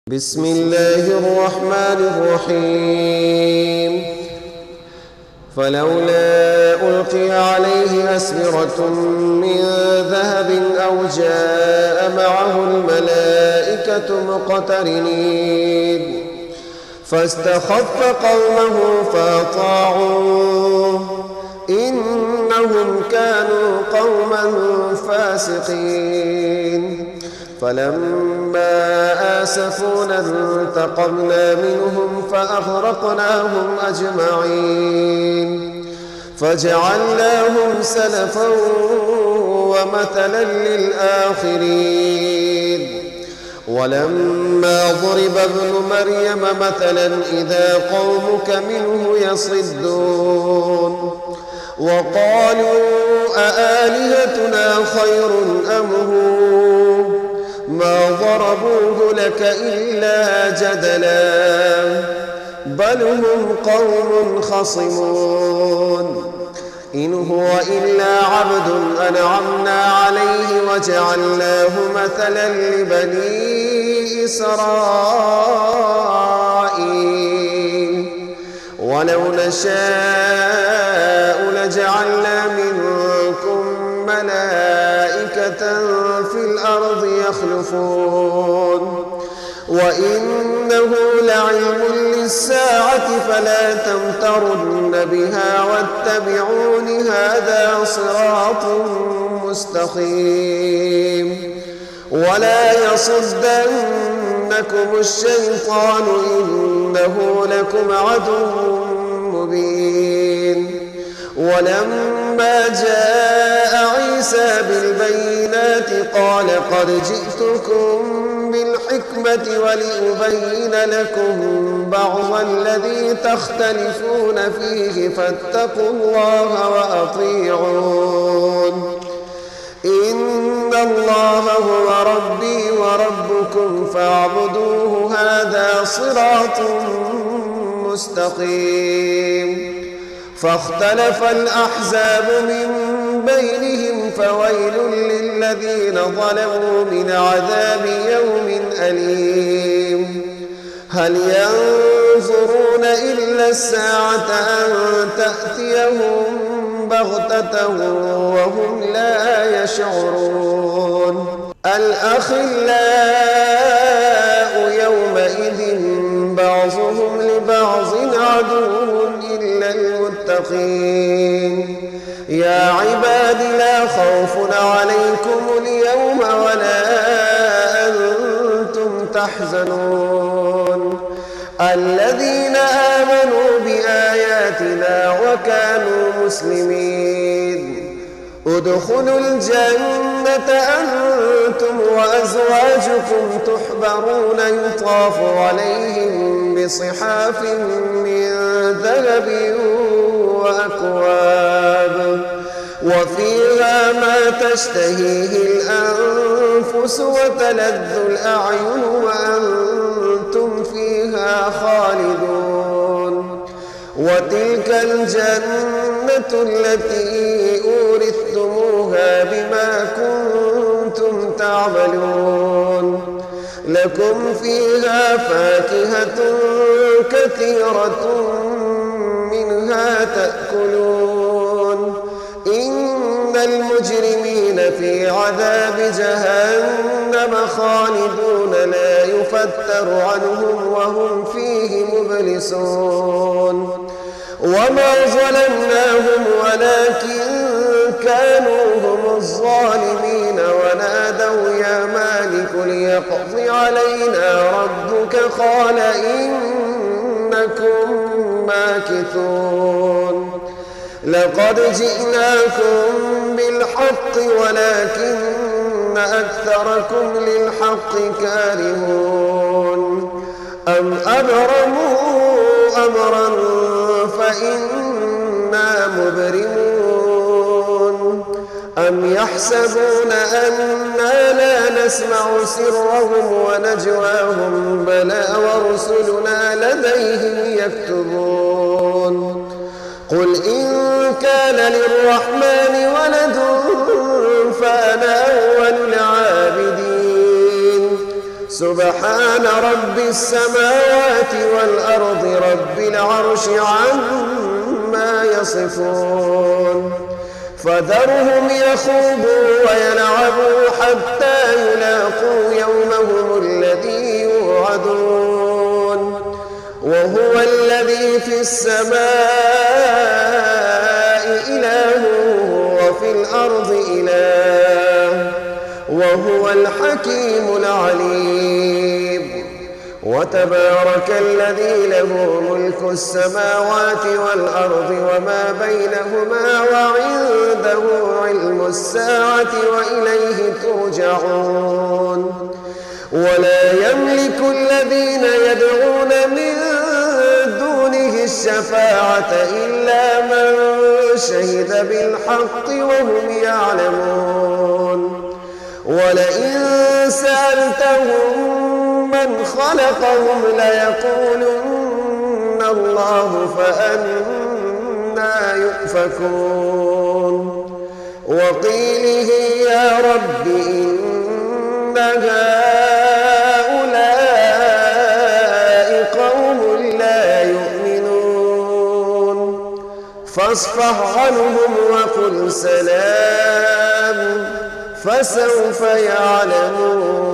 بسم الله الرحمن الرحيم فلولا ألقي عليه أسورة من ذهب أو جاء معه الملائكة مقترنين فاستخف قومه فأطاعوه إنهم كانوا قوما فاسقين فلما آسفونا انتقمنا منهم فأغرقناهم أجمعين فجعلناهم سلفا ومثلا للآخرين ولما ضرب ابن مريم مثلا إذا قومك منه يصدون وقالوا أآلهتنا خير أم هو ما ضربوه لك إلا جدلا بل هم قوم خصمون إن هو إلا عبد أنعمنا عليه وجعلناه مثلا لبني إسرائيل ولو نشاء لجعلنا منكم ملائكة في الأرض يخلفون وإنه لعلم للساعة فلا تمترن بها واتبعون هذا صراط مستقيم ولا يصدنكم الشيطان إنه لكم عدو مبين ولما جاء عيسى بالبينات قال قد جئتكم بالحكمة ولأبين لكم بعض الذي تختلفون فيه فاتقوا الله وأطيعون إن الله هو ربي وربكم فاعبدوه هذا صراط مستقيم فاختلف الأحزاب من بينهم فويل للذين ظلموا من عذاب يوم أليم هل ينظرون إلا الساعة أن تأتيهم بغتة وهم لا يشعرون الأخلاء يومئذ بعضهم لبعض عدو إلا المتقين يا عباد لا خوف عليكم اليوم ولا أنتم تحزنون الذين آمنوا بآياتنا وكانوا مسلمين ادخلوا الجنة أنتم وأزواجكم تحبرون يطاف عليهم بصحاف من ذهب وأكواب وفيها ما تشتهيه الأنفس وتلذ الأعين وأنتم فيها خالدون وتلك الجنة التي أورثتموها بما كنتم تعملون لكم فيها فاكهة كثيرة منها تأكلون إن المجرمين في عذاب جهنم خالدون لا يفتر عنهم وهم فيه مبلسون وما ظلمناهم ولكن كانوا هم الظالمين ونادوا يا مالك ليقض علينا ربك قال إنكم ماكثون لقد جئناكم بالحق ولكن أكثركم للحق كارهون أم أبرموا أمرا فإنا مبرمون أم يحسبون أنا لا نسمع سرهم ونجواهم بلى ورسلنا لديهم يكتبون قل إن كان للرحمن ولد فأنا أول العابدين سبحان رب السماوات والأرض رب العرش عما يصفون فذرهم يخوضوا ويلعبوا حتى يلاقوا يومهم الذي يوعدون وهو الذي في السماء إله وفي الأرض إله وهو الحكيم العليم وتبارك الذي له ملك السماوات والأرض وما بينهما وعنده علم الساعة وإليه ترجعون ولا يملك الذين يدعون من دونه الشفاعة إلا من شهد بالحق وهم يعلمون ولئن سألتهم من خلقهم ليقولن الله فأنى يؤفكون وقيله يا رب إن هؤلاء قوم لا يؤمنون فاصفح عنهم وقل سلام فسوف يعلمون